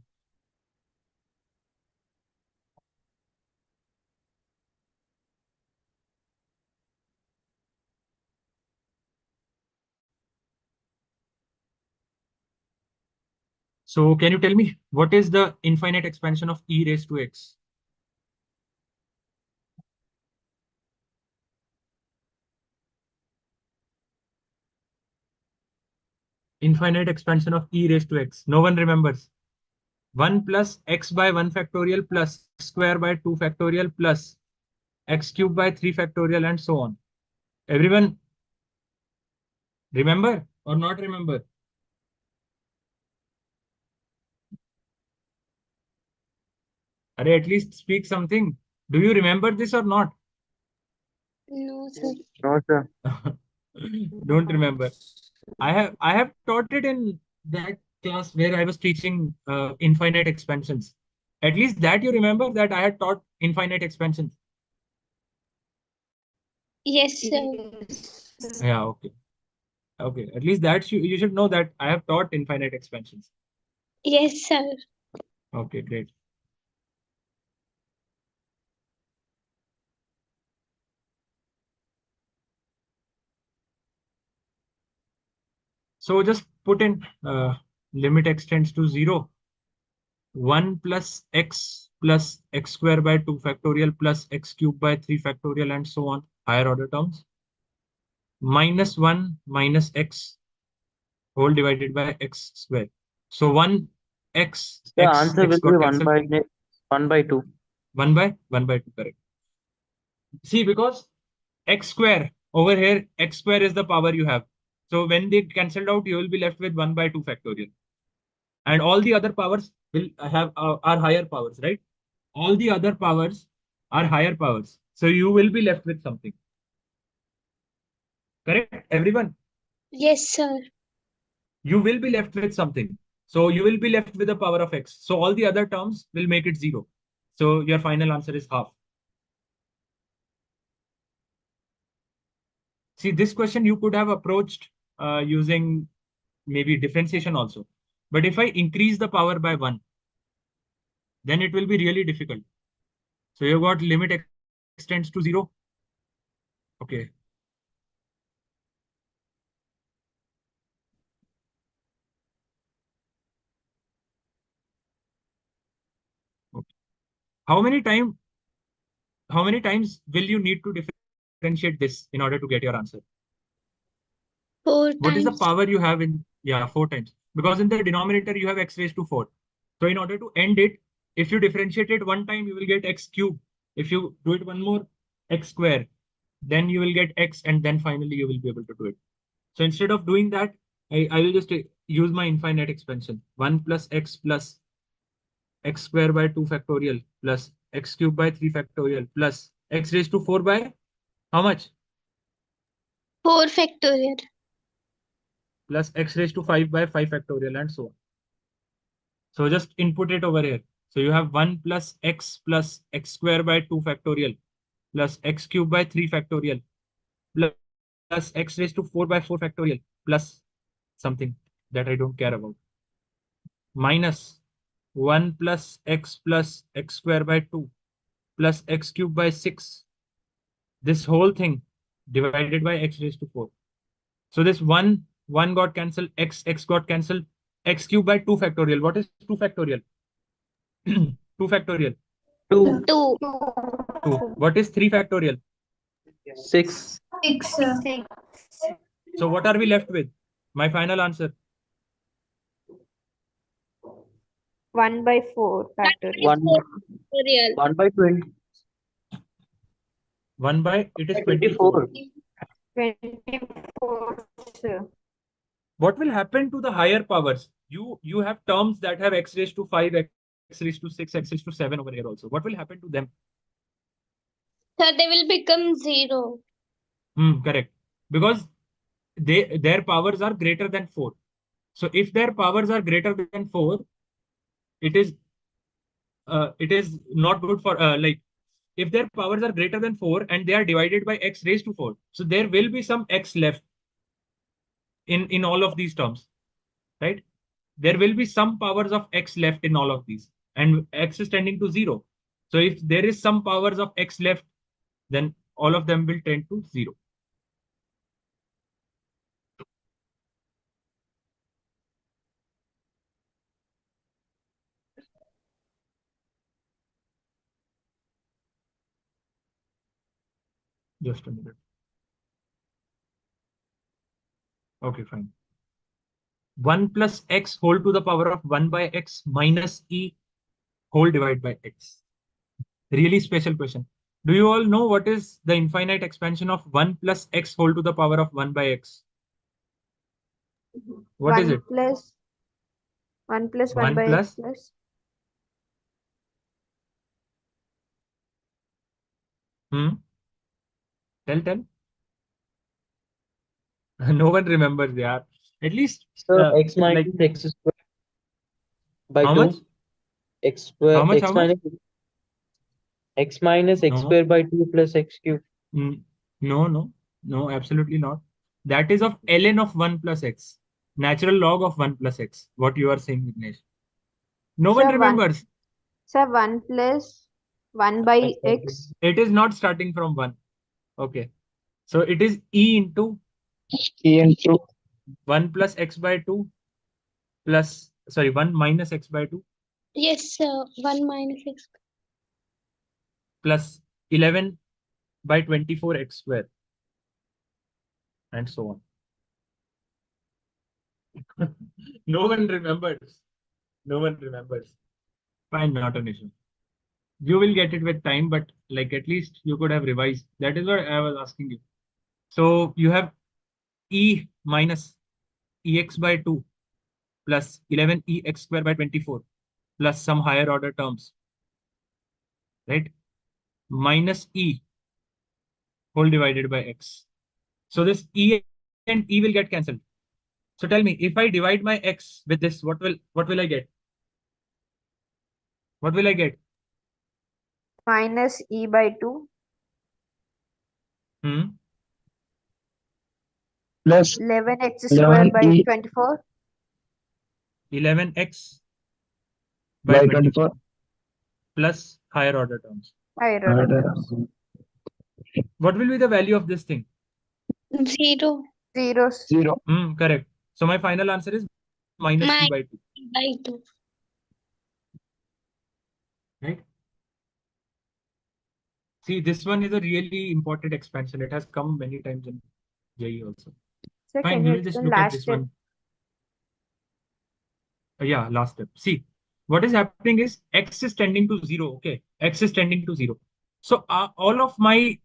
So can you tell me what is the infinite expansion of e raised to x? Infinite expansion of e raised to x. No one remembers. 1 plus x by 1 factorial plus x square by 2 factorial plus x cube by 3 factorial and so on. Everyone remember or not remember? Are at least speak something. Do you remember this or not? No, sir. No, sir. Don't remember. I have taught it in that class where I was teaching infinite expansions. At least that you remember that I had taught infinite expansions. Yes, sir. Yeah, okay. Okay. At least that you should know that I have taught infinite expansions. Yes, sir. Okay, great. So just put in limit x tends to 0. 1 plus x square by 2 factorial plus x cube by 3 factorial and so on, higher order terms. Minus 1 minus x whole divided by x square. So 1 x The x answer x will be got cancelled. 1 by 2. 1 by 2, correct. See, because x square over here, x square is the power you have. So when they cancelled out, you will be left with 1 by 2 factorial. And all the other powers will have are higher powers, right? All the other powers are higher powers. So you will be left with something. Correct, everyone? Yes, sir. You will be left with something. So you will be left with the power of x. So all the other terms will make it 0. So your final answer is half. See, this question you could have approached using maybe differentiation also. But if I increase the power by 1, then it will be really difficult. So you got limit x tends to 0. Okay. Okay. How many time how many times will you need to differentiate this in order to get your answer? 4 What is the times. power you have in, yeah, 4 times? Because in the denominator you have x raised to 4. So in order to end it, if you differentiate it one time, you will get x cube. If you do it one more, x square. Then you will get x, and then finally you will be able to do it. So instead of doing that, I will just use my infinite expansion. 1 plus x square by 2 factorial plus x cube by 3 factorial plus x raised to 4 by how much? 4 factorial. Plus x raised to 5 by 5 factorial and so on. So just input it over here. So you have 1 plus x square by 2 factorial plus x cube by 3 factorial plus plus x raised to 4 by 4 factorial plus something that I don't care about minus 1 plus x square by 2 plus x cube by 6. This whole thing divided by x raised to 4. So this 1 got cancelled, x got cancelled, x cube by 2 factorial. What is 2 factorial? 2 factorial. 2, 2. 2. What is 3 factorial? 6. 6. So what are we left with? My final answer. 1 by 4 factorial. 1, Real. 1 by 20, 1 by, it is 24. 24, sir. What will happen to the higher powers? You have terms that have x raised to 5, x raised to 6, x raised to 7 over here also. What will happen to them? Sir, they will become 0. Correct. Because their powers are greater than 4. So if their powers are greater than 4, it is not good for like if their powers are greater than 4 and they are divided by x raised to 4. So there will be some x left in all of these terms, right? There will be some powers of x left in all of these, and x is tending to 0. So if there is some powers of x left, then all of them will tend to 0. Just a minute. Okay, fine. 1 plus x whole to the power of 1 by x minus e whole divided by x. Really special question. Do you all know what is the infinite expansion of 1 plus x whole to the power of 1 by x? What is 1 it? plus 1 plus 1 1 by x plus, plus tell. No one remembers, yeah. At least, so x like, minus x square by how 2, much? x square, How x much? minus x No, square by 2 plus x cube. no, absolutely not. That is of ln of 1 plus x. Natural log of 1 plus x. What you are saying, Vignesh. No one sir 1 remembers. sir 1 plus 1 by X by 2. x It is not starting from 1. Okay. So it is e into E into 1 plus x by 2 plus, sorry, 1 minus x by 2 Yes, sir. 1 minus x. plus 11 by 24 x square and so on. No one remembers. No one remembers. Fine, not an issue. You will get it with time, but like at least you could have revised. That is what I was asking you. So you have e minus ex by 2 plus 11 ex square by 24 plus some higher order terms, right? Minus e whole divided by x. So this e and e will get cancelled. So tell me, if I divide my x with this, what will I get? What will I get? minus e by 2 Hmm? plus 11x square by 11e 24 11x by 24 plus higher order terms. higher order terms. What will be the value of this thing? 0. Zeros. 0. Correct. So my final answer is minus e Minus by 2, by 2. right? See, this one is a really important expansion. It has come many times in JE also. Sir, Fine, can we you will just explain look at last this step? one. Yeah, last step. See, what is happening is x is tending to 0. Okay, x is tending to 0. So all of my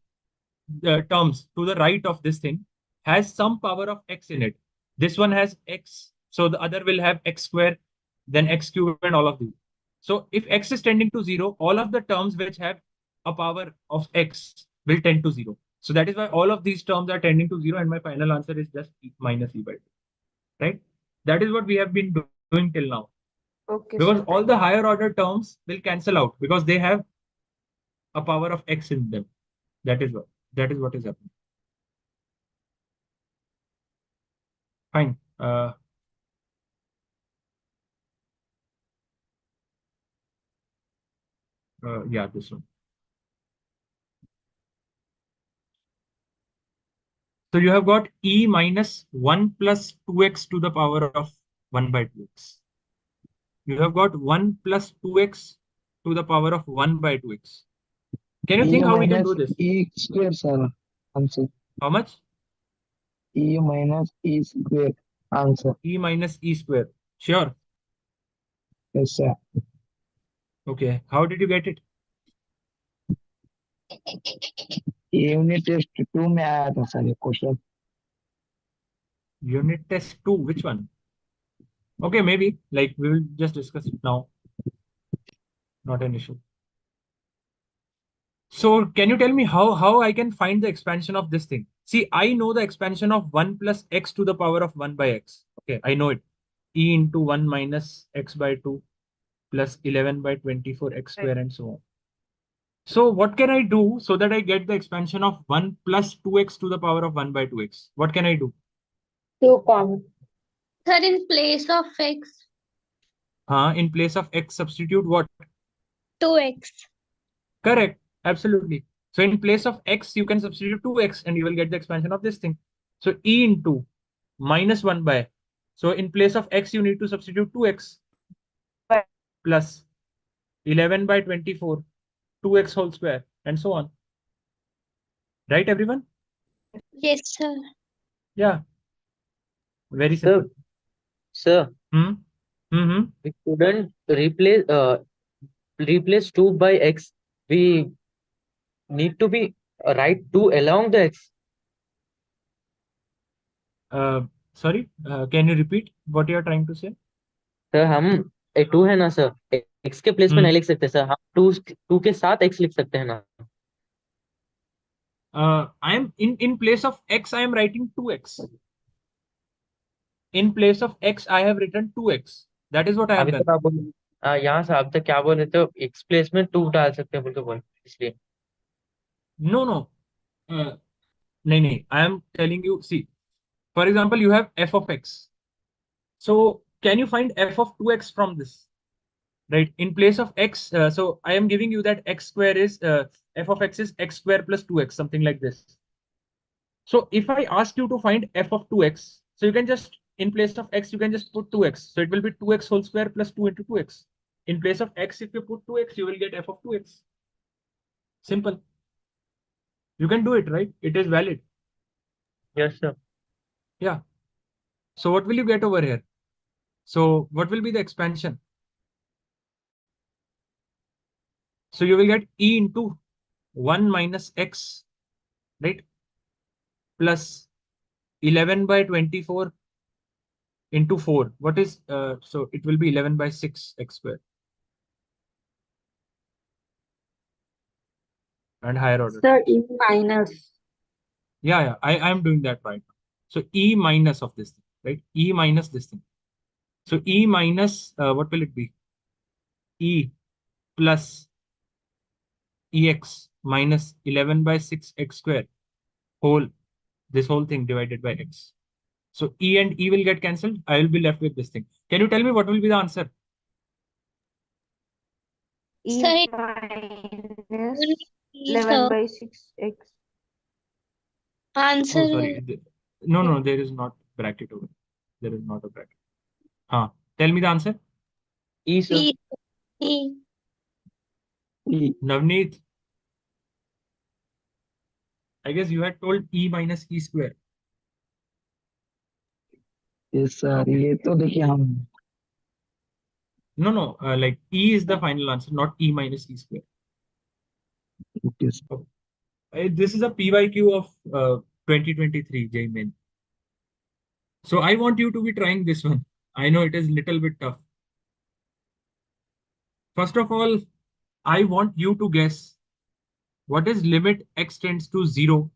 terms to the right of this thing has some power of x in it. This one has x, so the other will have x square, then x cube, and all of these. So if x is tending to 0, all of the terms which have a power of x will tend to 0. So that is why all of these terms are tending to 0, and my final answer is just minus e by 2, right? That is what we have been doing till now. Okay, Because sir. all the higher order terms will cancel out because they have a power of x in them. That is what is happening. Fine. Yeah, this one. So you have got e minus 1 plus 2x to the power of 1 by 2x. You have got 1 plus 2x to the power of 1 by 2x. Can you E think how we can minus do this? E square, sir. Answer. How much? E minus E square. Answer. E minus e square. Sure. Yes, sir. Okay. How did you get it? Unit test 2 में आया था sir ये question. Unit test 2. Which one? Okay, maybe. Like we will just discuss it now. Not an issue. So can you tell me how I can find the expansion of this thing? See, I know the expansion of 1 plus x to the power of 1 by x. Okay, I know it. E into 1 minus x by 2 plus 11 by 24 x square and so on. So what can I do so that I get the expansion of 1 plus 2x to the power of 1 by 2x? What can I do? 2 common. Sir, in place of x, In place of x, substitute what? 2x. Correct. Absolutely. So in place of x, you can substitute 2x and you will get the expansion of this thing. So e into minus 1 by. So in place of x, you need to substitute 2x plus 11 by 24, 2x whole square, and so on. Right, everyone? Yes, sir. Yeah. Very Sir, simple. sir, Hmm. Mm-hmm. we couldn't replace 2 by x. We need to be write 2 along the x. Sorry, can you repeat what you are trying to say? Sir हम 2 है ना sir, x के place में नहीं Hmm. लिख सकते sir, हम 2 के साथ x लिख सकते हैं ना. I am in place of x, I am writing 2x. In place of x, I have written 2x. That is what I have अभी done. तक आप बोल यहाँ से आप तक क्या बोल रहे थे, x प्लेस में 2 डाल सकते हैं बोल के बोल, इसलिए. No, no. No. I am telling you, see, for example, you have f of x. So can you find f of 2x from this? Right? In place of x, so I am giving you that x square is, f of x is x square plus 2x, something like this. So if I ask you to find f of 2x, so you can just, in place of x, you can just put 2x. So it will be 2x whole square plus 2 into 2x. In place of x, if you put 2x, you will get f of 2x. Simple. You can do it, right? It is valid. Yes sir. Yeah. So what will you get over here? So what will be the expansion? So you will get e into 1 minus x, right? Plus 11 by 24 into 4. What is, so it will be 11 by 6 x square and higher order. Sir, E minus. Yeah, I am doing that right now. So e minus of this thing, right? E minus this thing. So e minus, what will it be? E plus ex minus 11 by 6 x square whole, this whole thing divided by x. So e and e will get cancelled. I will be left with this thing. Can you tell me what will be the answer? E Sir, minus only 11 by 6x. answer Oh, sorry. No, there is not bracket over. There is not a bracket. Tell me the answer. E sir. E. E. E. Navneet, I guess you had told e minus e square. Yes sir, ये तो देखिए हम. No, like e is the final answer, not e minus e square. Okay sir. This is a PYQ of 2023 JEE Main. So I want you to be trying this one. I know it is little bit tough. First of all, I want you to guess what is limit x tends to 0,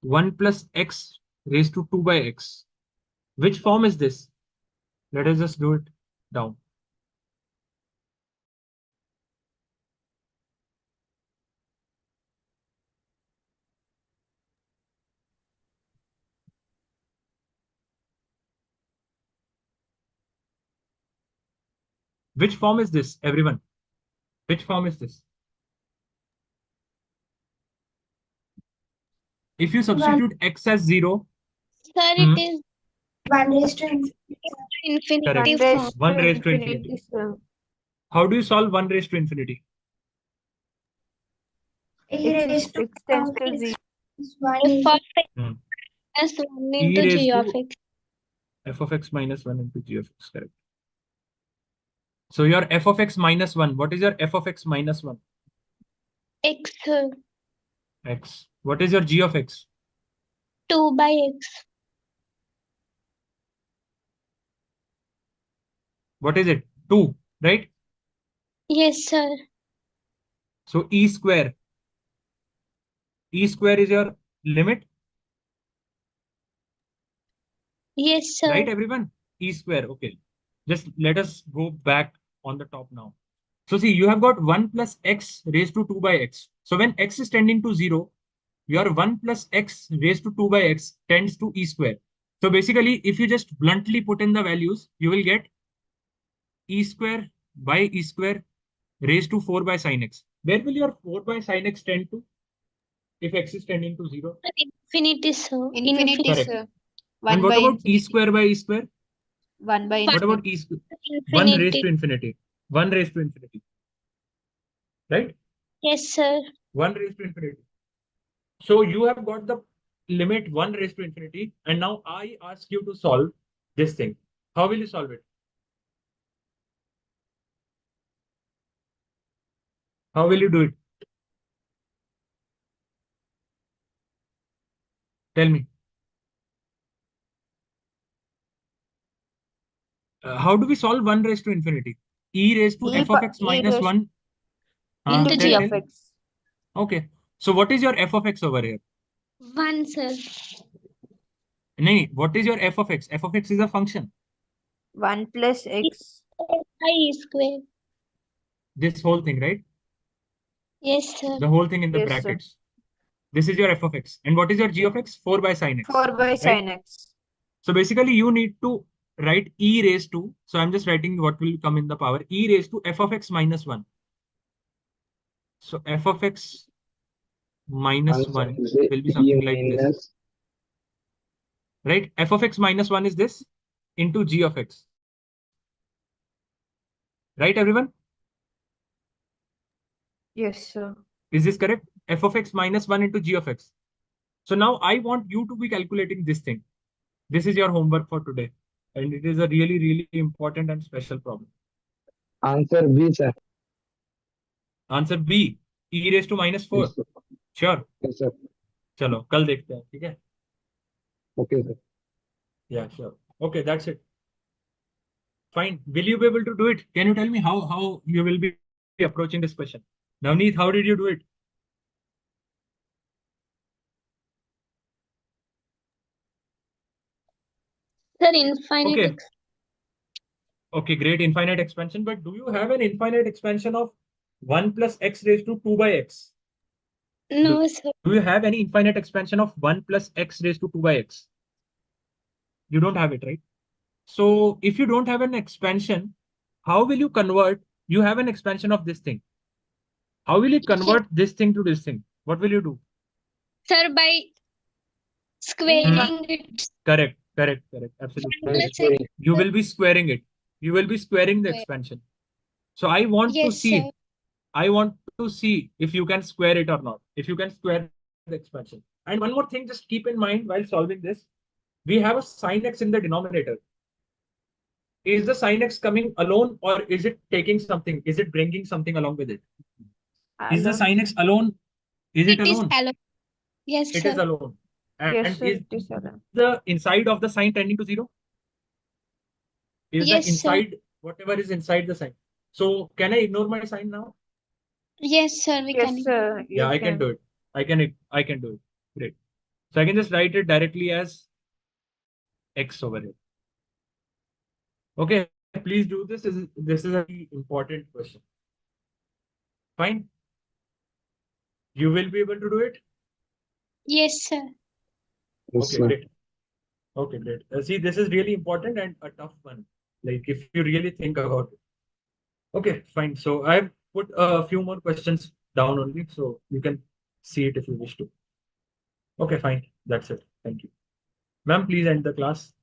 1 plus x raised to 2 by x. Which form is this? Let us just do it down. Which form is this, everyone? Which form is this? If you substitute x as 0, Sir, Hmm. it is 1 raised to infinity Correct. form. 1 raised to infinity. sir. How do you solve 1 raised to infinity? e raised to X tends to x 0. is 1 F into of x Hmm. plus 1 E into raised g of to x. f of x minus 1 into g of x. Correct. So your f of x minus 1. What is your f of x minus 1? X, sir. X. What is your g of x? 2 by x. What is it? 2, right? Yes, sir. So e square. E square is your limit, Yes, sir. right, everyone? E square. Okay. Just let us go back on the top now. So see, you have got 1 plus x raised to 2 by x. So when x is tending to 0, your 1 plus x raised to 2 by x tends to e square. So basically, if you just bluntly put in the values, you will get e square by e square raised to 4 by sine x. Where will your 4 by sine x tend to if x is tending to 0? Infinity, sir. Infinity, Correct. sir. And 1 what by about e infinity. square by e square? 1 by What about infinity. e square? 1 raised Infinity. to infinity. 1 raised to infinity. Right? Yes, sir. 1 raised to infinity. So you have got the limit 1 raised to infinity. And now I ask you to solve this thing. How will you solve it? How will you do it? Tell me. How do we solve 1 raised to infinity? E raised to f of x minus raised 1 into Into g g of tell. x. Okay. So what is your f of x over here? 1, sir. No, what is your f of x? F of x is a function. 1 plus x. I square. This whole thing, right? Yes, sir. The whole thing in the Yes, sir. brackets. This is your f of x. And what is your g of x? 4 by sine x. 4 by Right? sin x. So basically you need to write e raised to, so I'm just writing what will come in the power, e raised to f of x minus 1. So f of x minus Answer 1 is will be E something like this, minus right? F of x minus 1 is this into g of x. Right, everyone? Yes, sir. Is this correct? F of x minus 1 into g of x. So now I want you to be calculating this thing. This is your homework for today. And it is a really, really important and special problem. answer B, sir. Answer B, e raised to minus 4. Yes, sir. Sure. Yes, sir. चलो कल देखते हैं ठीक है Okay, sir. Yeah, sure. Okay, that's it. Fine. Will you be able to do it? Can you tell me how you will be approaching this question? Navneet, how did you do it? Sir, infinite Okay. x. Okay, great. Infinite expansion. But do you have an infinite expansion of 1 plus x raised to 2 by x? No, sir. Do you have any infinite expansion of 1 plus x raised to 2 by x? You don't have it, right? So if you don't have an expansion, how will you convert? You have an expansion of this thing. How will you convert this thing to this thing? What will you do? Sir, by squaring it. Correct, correct, correct. Absolutely. Plus Correct. x. You will be squaring it. You will be squaring the expansion. So I want to Yes, sir. see, I want to see if you can square it or not. If you can square the expansion. And one more thing, just keep in mind while solving this, we have a sin x in the denominator. Is the sin x coming alone or is it taking something? Is it bringing something along with it? Is the sin x alone? Is it It is alone? alone. Yes, It is sir. alone. And Yes, is sir. It is alone. the inside of the sign tending to 0? Is the Yes, sir. inside, whatever is inside the sign. So can I ignore my sign now? Yes, sir. We Yes, can. sir. Yeah, You I can do it. I can do it. Great. So I can just write it directly as x over here. Okay, please do this. This is a very important question. Fine. You will be able to do it. Yes, sir. Yes, Okay, sir. great. Okay, great. See, this is really important and a tough one. Like if you really think about it. Okay, fine. So I've put a few more questions down only, so you can see it if you wish to. Okay, fine. That's it. Thank you. Ma'am, please end the class.